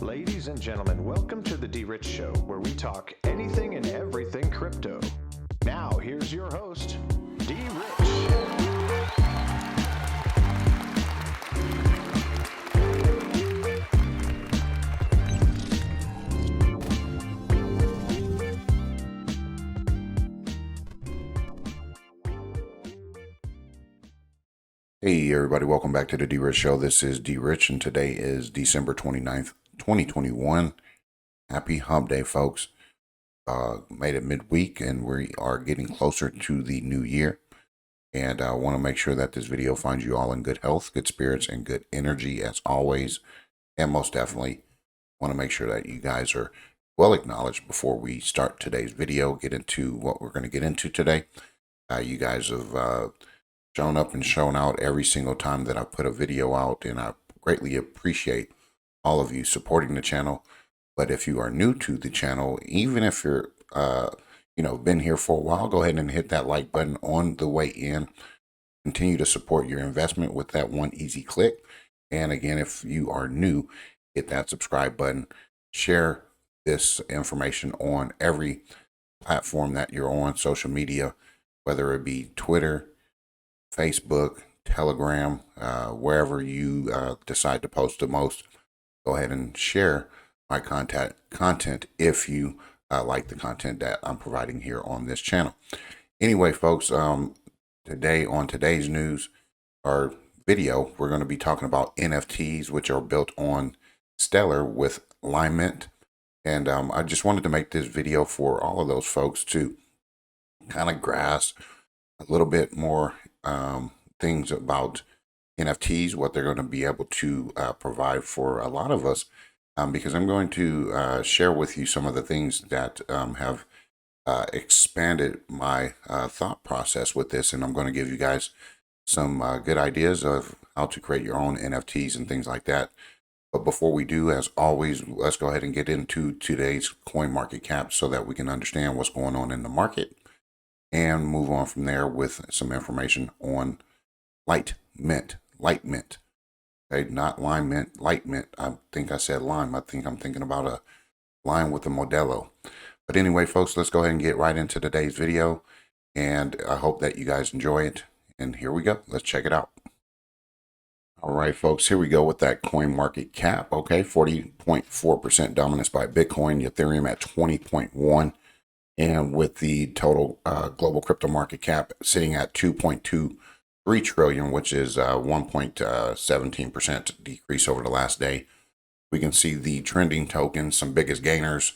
Ladies and gentlemen, welcome to the DRich Show, where we talk anything and everything crypto. Now, here's your host, DRich. Hey everybody, welcome back to the DRich Show. This is DRich and today is December 29th, 2021. Happy hump day, folks. Made it midweek and we are getting closer to the new year. And I want to make sure that this video finds you all in good health, good spirits, and good energy as always. And most definitely want to make sure that you guys are well acknowledged before we start today's video, get into what we're going to get into today. You guys have shown up and shown out every single time that I put a video out, and I greatly appreciate all of you supporting the channel. But if you are new to the channel, even if you're been here for a while, go ahead and hit that like button on the way in. Continue to support your investment with that one easy click. And again, if you are new, hit that subscribe button. Share this information on every platform that you're on, social media, whether it be Twitter, Facebook, Telegram, wherever you decide to post the most. Go ahead and share my content if you like the content that I'm providing here on this channel. Anyway, folks, today on today's news or video, we're going to be talking about NFTs, which are built on Stellar with Litemint. And I just wanted to make this video for all of those folks to kind of grasp a little bit more things about NFTs, what they're going to be able to provide for a lot of us, because I'm going to share with you some of the things that have expanded my thought process with this, and I'm going to give you guys some good ideas of how to create your own NFTs and things like that. But before we do, as always, let's go ahead and get into today's coin market cap so that we can understand what's going on in the market and move on from there with some information on Litemint. Okay, not lime mint, Litemint. I think I said lime. I think I'm thinking about a lime with a Modelo. But anyway, folks, let's go ahead and get right into today's video. And I hope that you guys enjoy it. And here we go. Let's check it out. All right, folks, here we go with that coin market cap. Okay, 40.4% dominance by Bitcoin, Ethereum at 20.1%. And with the total global crypto market cap sitting at 2.23 trillion, which is 1.17% decrease over the last day. We can see the trending tokens, some biggest gainers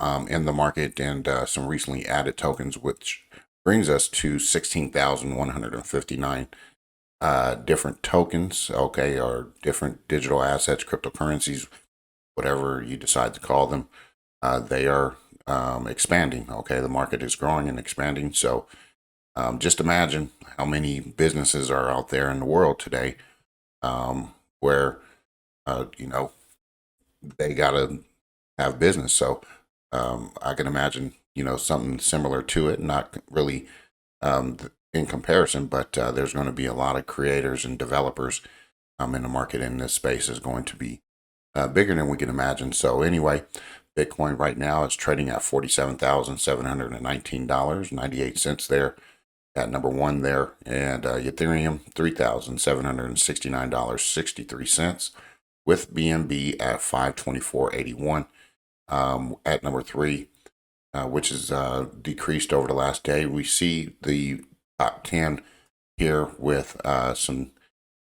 in the market, and some recently added tokens, which brings us to 16,159 different tokens, okay, or different digital assets, cryptocurrencies, whatever you decide to call them. They are expanding. Okay, the market is growing and expanding. So just imagine how many businesses are out there in the world today where they gotta have business. So I can imagine something similar to it, not really in comparison, but there's going to be a lot of creators and developers in the market, and this space is going to be bigger than we can imagine. So anyway, Bitcoin right now is trading at $47,719.98 there at number one there, and Ethereum $3,769.63 with BNB at 524.81 at number three, which is decreased over the last day. We see the top 10 here with some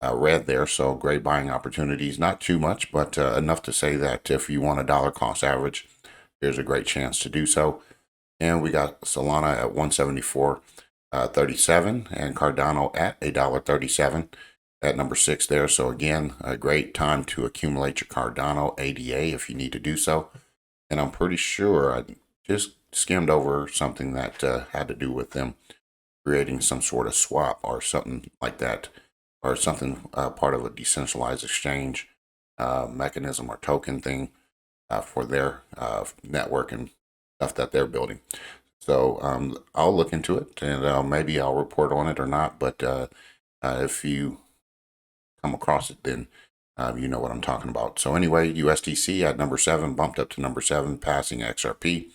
red there, so great buying opportunities. Not too much, but enough to say that if you want a dollar cost average, there's a great chance to do so. And we got Solana at 174.37 and Cardano at $1.37 at number 6 there. So again, a great time to accumulate your Cardano ADA if you need to do so. And I'm pretty sure I just skimmed over something that had to do with them creating some sort of swap or something like that, or something part of a decentralized exchange mechanism or token thing for their network and stuff that they're building. So I'll look into it, and maybe I'll report on it or not. But if you come across it, then You know what I'm talking about. So anyway, USDC at number 7, bumped up to number 7, passing XRP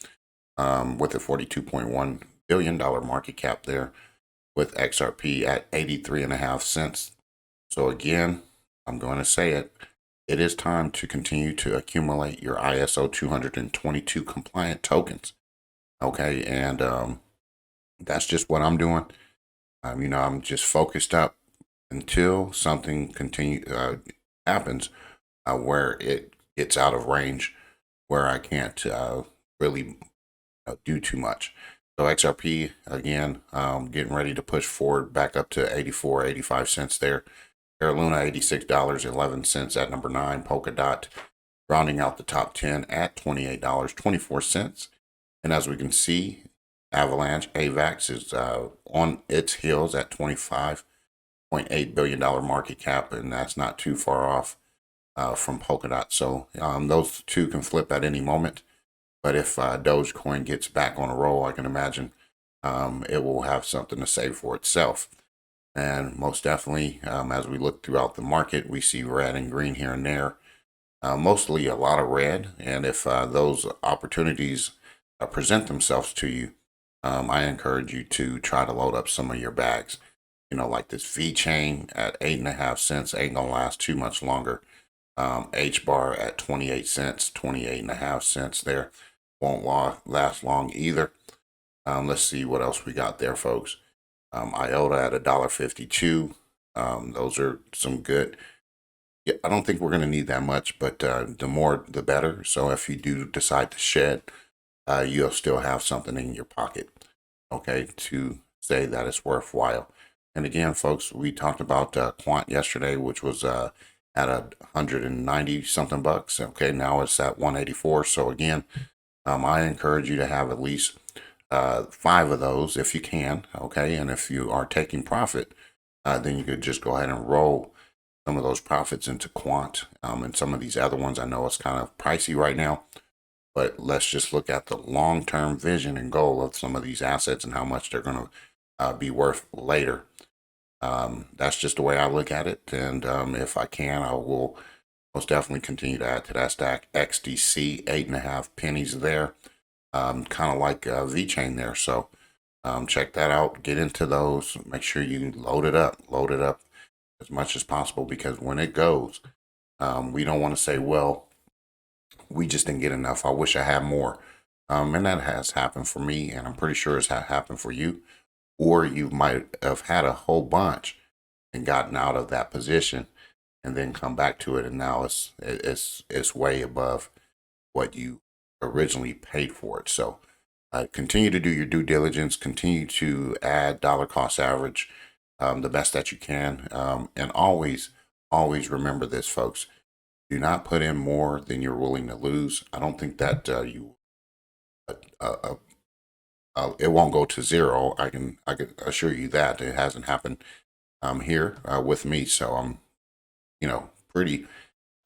with a $42.1 billion market cap there, with XRP at 83.5 cents. So again, I'm going to say it. It is time to continue to accumulate your ISO 222 compliant tokens. Okay, and that's just what I'm doing. I'm just focused up until something happens where it gets out of range, where I can't really do too much. So XRP again, getting ready to push forward back up to 84, 85 cents there. Terra Luna $86.11 at number 9. Polkadot rounding out the top 10 at $28.24. And as we can see, Avalanche AVAX is on its heels at $25.8 billion market cap, and that's not too far off from Polkadot. So those two can flip at any moment. But if Dogecoin gets back on a roll, I can imagine it will have something to say for itself. And most definitely, as we look throughout the market, we see red and green here and there. Mostly a lot of red. And if those opportunities present themselves to you, I encourage you to try to load up some of your bags. Like this V chain at 8.5 cents ain't gonna last too much longer. H bar at 28 cents, 28.5 cents there. Won't last long either. Let's see what else we got there, folks. IOTA at $1.52. Those are some good. Yeah, I don't think we're going to need that much, but the more the better. So if you do decide to shed, you'll still have something in your pocket, okay, to say that it's worthwhile. And again, folks, we talked about Quant yesterday, which was at 190 something bucks. Okay, now it's at 184. So again, I encourage you to have at least 5 of those if you can. Okay, and if you are taking profit, then you could just go ahead and roll some of those profits into Quant and some of these other ones. I know it's kind of pricey right now, but let's just look at the long-term vision and goal of some of these assets and how much they're going to be worth later. That's just the way I look at it. And if I can, I will most definitely continue to add to that stack. XDC, 8.5 pennies there. Kind of like VeChain there. So check that out. Get into those. Make sure you load it up as much as possible, because when it goes, we don't want to say, well, we just didn't get enough. I wish I had more. And that has happened for me, and I'm pretty sure it's happened for you. Or you might have had a whole bunch and gotten out of that position and then come back to it, and now it's way above what you originally paid for it. So continue to do your due diligence, continue to add dollar cost average the best that you can, and always remember this, folks. Do not put in more than you're willing to lose. I don't think that it won't go to zero. I can assure you that it hasn't happened here with me. So I'm pretty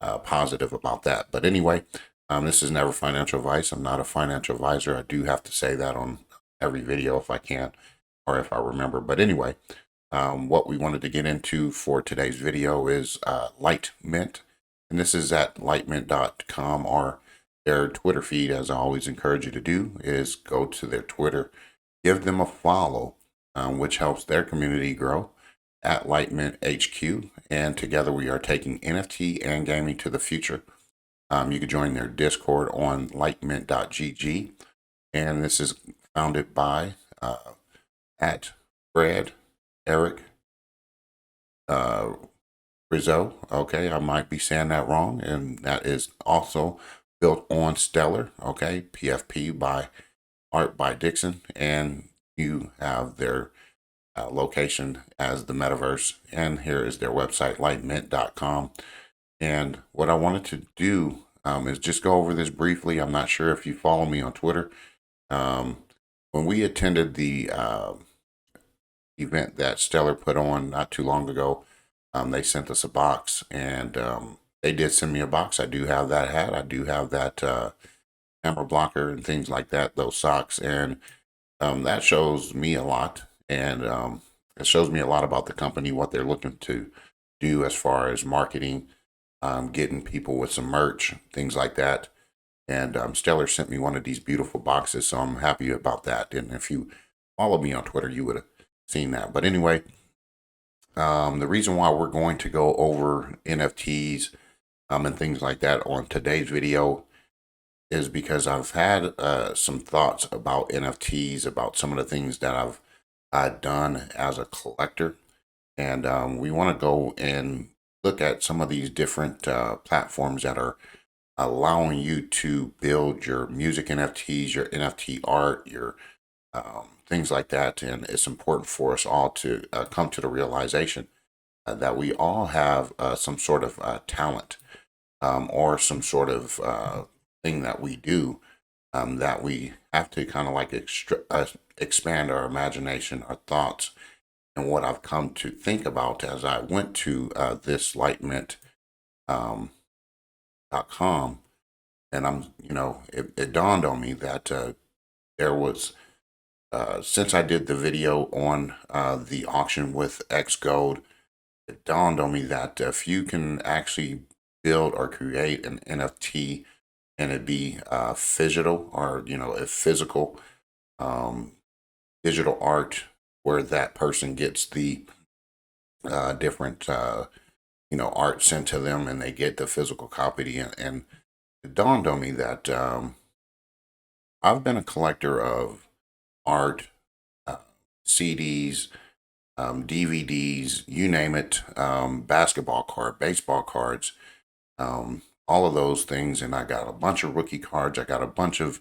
positive about that. But anyway, this is never financial advice. I'm not a financial advisor. I do have to say that on every video if I can, or if I remember. But anyway, what we wanted to get into for today's video is Litemint. And this is at litemint.com, or their Twitter feed. As I always encourage you to do, is go to their Twitter, give them a follow, which helps their community grow, at Litemint HQ. And together we are taking NFT and gaming to the future. You can join their Discord on litemint.gg. And this is founded by at Fred Eric Rizzo. Okay, I might be saying that wrong. And that is also built on Stellar. Okay, PFP by Art by Dixon. And you have their location as the metaverse. And here is their website, litemint.com. And what I wanted to do is just go over this briefly. I'm not sure if you follow me on Twitter. When we attended the event that Stellar put on not too long ago, they sent us a box, and they did send me a box. I do have that hat. I do have that camera blocker and things like that, those socks. And that shows me a lot. And it shows me a lot about the company, what they're looking to do as far as marketing, getting people with some merch, things like that. And Stellar sent me one of these beautiful boxes, so I'm happy about that. And if you follow me on Twitter, you would have seen that. But anyway, the reason why we're going to go over NFTs and things like that on today's video is because I've had some thoughts about NFTs, about some of the things that I've done as a collector. And we want to go and look at some of these different platforms that are allowing you to build your music NFTs, your NFT art, your things like that. And it's important for us all to come to the realization that we all have some sort of talent or some sort of thing that we do that we have to kind of like expand our imagination, our thoughts. And what I've come to think about as I went to this Litemint .com, and it dawned on me that there was, since I did the video on the auction with X Gold, it dawned on me that if you can actually build or create an NFT and it be physical or a physical digital art where that person gets the different art sent to them and they get the physical copy, and it dawned on me that I've been a collector of art, CDs, DVDs, you name it, basketball card, baseball cards, all of those things. And I got a bunch of rookie cards. I got a bunch of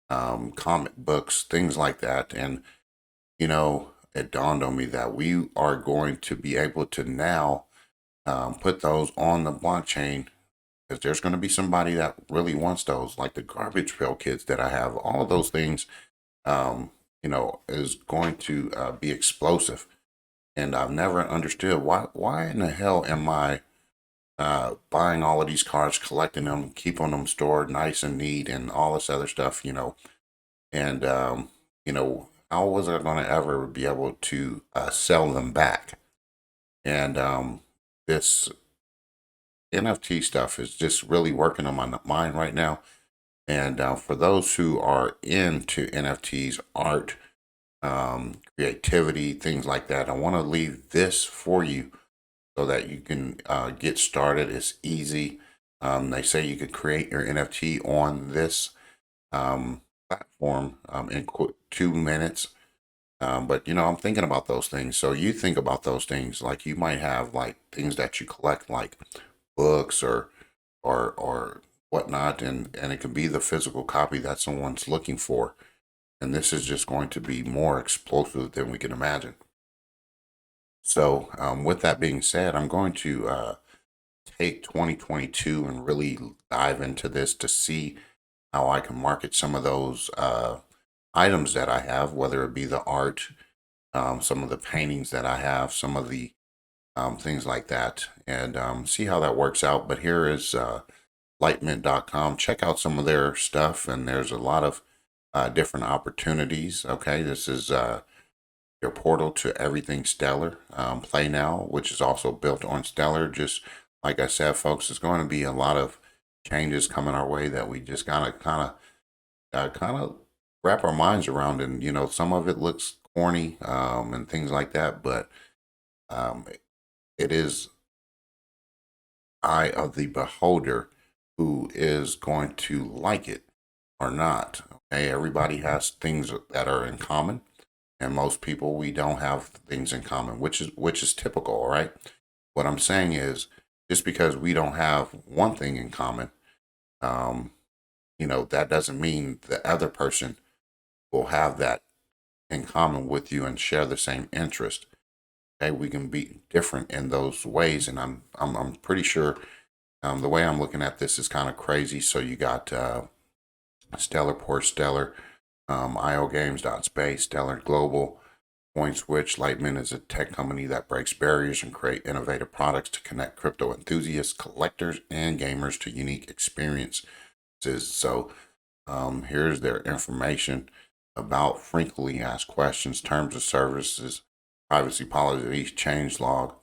comic books, things like that. And, it dawned on me that we are going to be able to now put those on the blockchain, because there's going to be somebody that really wants those, like the garbage pail kids that I have. All of those things, is going to be explosive. And I've never understood why in the hell am I buying all of these cards, collecting them, keeping them stored nice and neat, and all this other stuff, and how was I going to ever be able to sell them back? And this NFT stuff is just really working on my mind right now. And for those who are into NFTs, art, creativity, things like that, I want to leave this for you so that you can get started. It's easy. They say you could create your NFT on this platform in 2 minutes. But I'm thinking about those things. So you think about those things, like you might have like things that you collect, like books or whatnot, and it can be the physical copy that someone's looking for. And this is just going to be more explosive than we can imagine. So with that being said, I'm going to take 2022 and really dive into this to see how I can market some of those items that I have, whether it be the art, some of the paintings that I have, some of the things like that, and see how that works out. But here is Litemint.com. Check out some of their stuff, and there's a lot of different opportunities. Okay, this is your portal to everything Stellar. Play Now, which is also built on Stellar. Just like I said, folks, there's going to be a lot of changes coming our way that we just gotta kind of wrap our minds around. And some of it looks corny and things like that, but it is eye of the beholder who is going to like it or not. Okay, everybody has things that are in common, and most people, we don't have things in common, which is typical. All right, what I'm saying is, just because we don't have one thing in common, that doesn't mean the other person will have that in common with you and share the same interest. Okay, we can be different in those ways, and I'm pretty sure the way I'm looking at this is kind of crazy. So you got Stellar, Port Stellar, IO Games, Space, Stellar Global, Point Switch. Litemint is a tech company that breaks barriers and create innovative products to connect crypto enthusiasts, collectors, and gamers to unique experiences. So here's their information about frequently asked questions, terms of services, privacy policy, change log.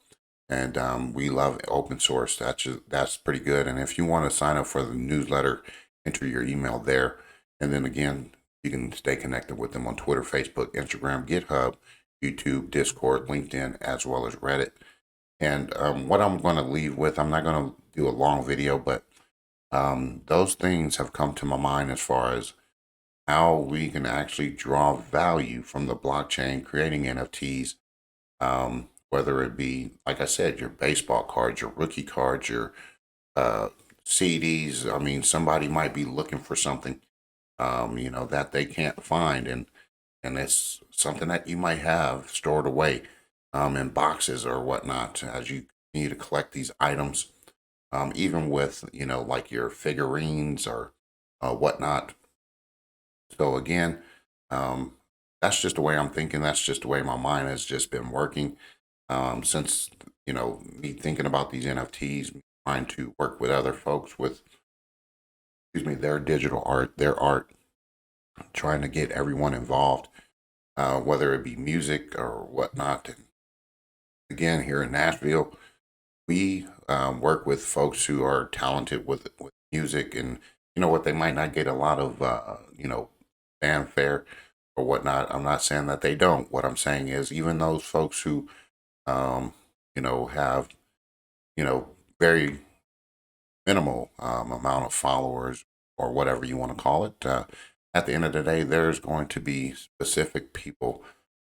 And we love open source. That's pretty good. And if you want to sign up for the newsletter, enter your email there. And then again, you can stay connected with them on Twitter, Facebook, Instagram, GitHub, YouTube, Discord, LinkedIn, as well as Reddit. And what I'm going to leave with, I'm not going to do a long video, but those things have come to my mind as far as how we can actually draw value from the blockchain, creating NFTs, whether it be, like I said, your baseball cards, your rookie cards, your CDs. I mean, somebody might be looking for something, that they can't find, and it's something that you might have stored away in boxes or whatnot as you continue to collect these items, even with, like your figurines or whatnot. So again, that's just the way I'm thinking. That's just the way my mind has just been working since, me thinking about these NFTs, trying to work with other folks with, their digital art, their art, trying to get everyone involved, whether it be music or whatnot. And again, here in Nashville, we work with folks who are talented with music, and what, they might not get a lot of fanfare or whatnot. I'm not saying that they don't. What I'm saying is, even those folks who have very minimal amount of followers or whatever you want to call it, at the end of the day, there's going to be specific people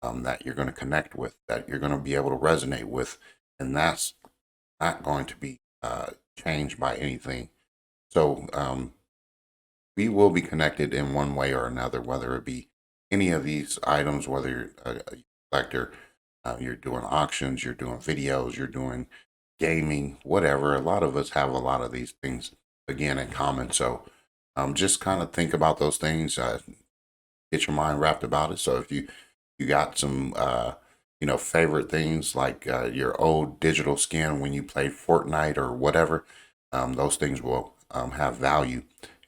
that you're going to connect with, that you're going to be able to resonate with, and that's not going to be changed by anything. So we will be connected in one way or another, whether it be any of these items, whether you're a collector, you're doing auctions, you're doing videos, you're doing gaming, whatever. A lot of us have a lot of these things again in common. So just kind of think about those things, get your mind wrapped about it. So if you got some favorite things like your old digital skin when you played Fortnite or whatever, those things will have value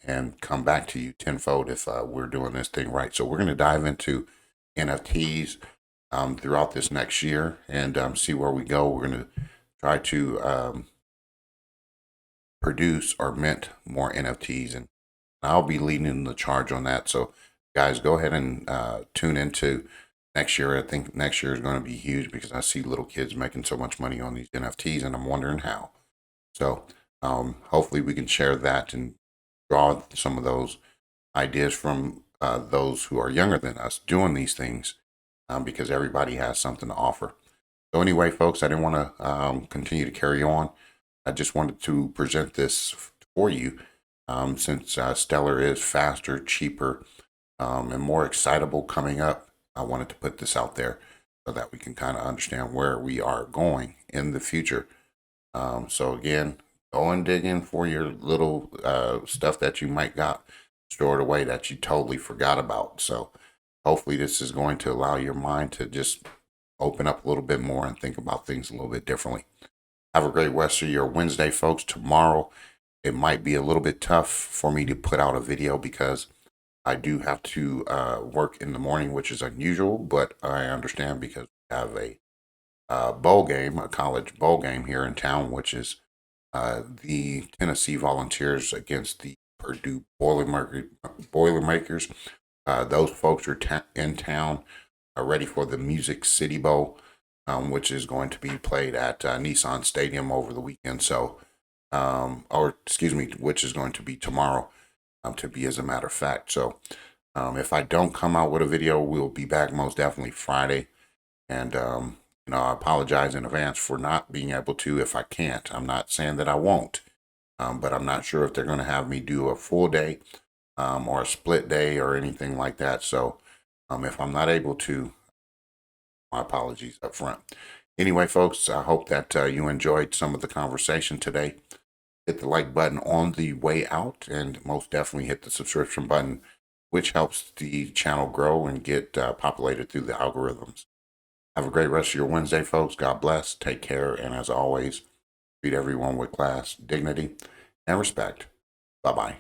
and come back to you tenfold if we're doing this thing right. So we're going to dive into NFTs throughout this next year and see where we go. We're going to try to produce or mint more NFTs, and I'll be leading the charge on that. So guys, go ahead and tune into next year. I think next year is going to be huge because I see little kids making so much money on these NFTs, and I'm wondering how. So hopefully we can share that and draw some of those ideas from those who are younger than us doing these things, because everybody has something to offer. So anyway, folks, I didn't want to continue to carry on. I just wanted to present this for you, since Stellar is faster, cheaper, and more excitable coming up. I wanted to put this out there so that we can kind of understand where we are going in the future. So again, go and dig in for your little stuff that you might got stored away that you totally forgot about. So hopefully this is going to allow your mind to just open up a little bit more and think about things a little bit differently. Have a great rest of your Wednesday, folks. Tomorrow, it might be a little bit tough for me to put out a video because I do have to work in the morning, which is unusual, but I understand because we have a bowl game, a college bowl game here in town, which is the Tennessee Volunteers against the Purdue Boilermakers. Those folks are in town, ready for the Music City Bowl, which is going to be played at Nissan Stadium over the weekend. So, which is going to be tomorrow, to be as a matter of fact. So, if I don't come out with a video, we'll be back most definitely Friday. And, I apologize in advance for not being able to if I can't. I'm not saying that I won't, but I'm not sure if they're going to have me do a full day or a split day or anything like that. So, if I'm not able to, my apologies up front. Anyway, folks, I hope that you enjoyed some of the conversation today. Hit the like button on the way out, and most definitely hit the subscription button, which helps the channel grow and get populated through the algorithms. Have a great rest of your Wednesday, folks. God bless. Take care. And as always, treat everyone with class, dignity, and respect. Bye-bye.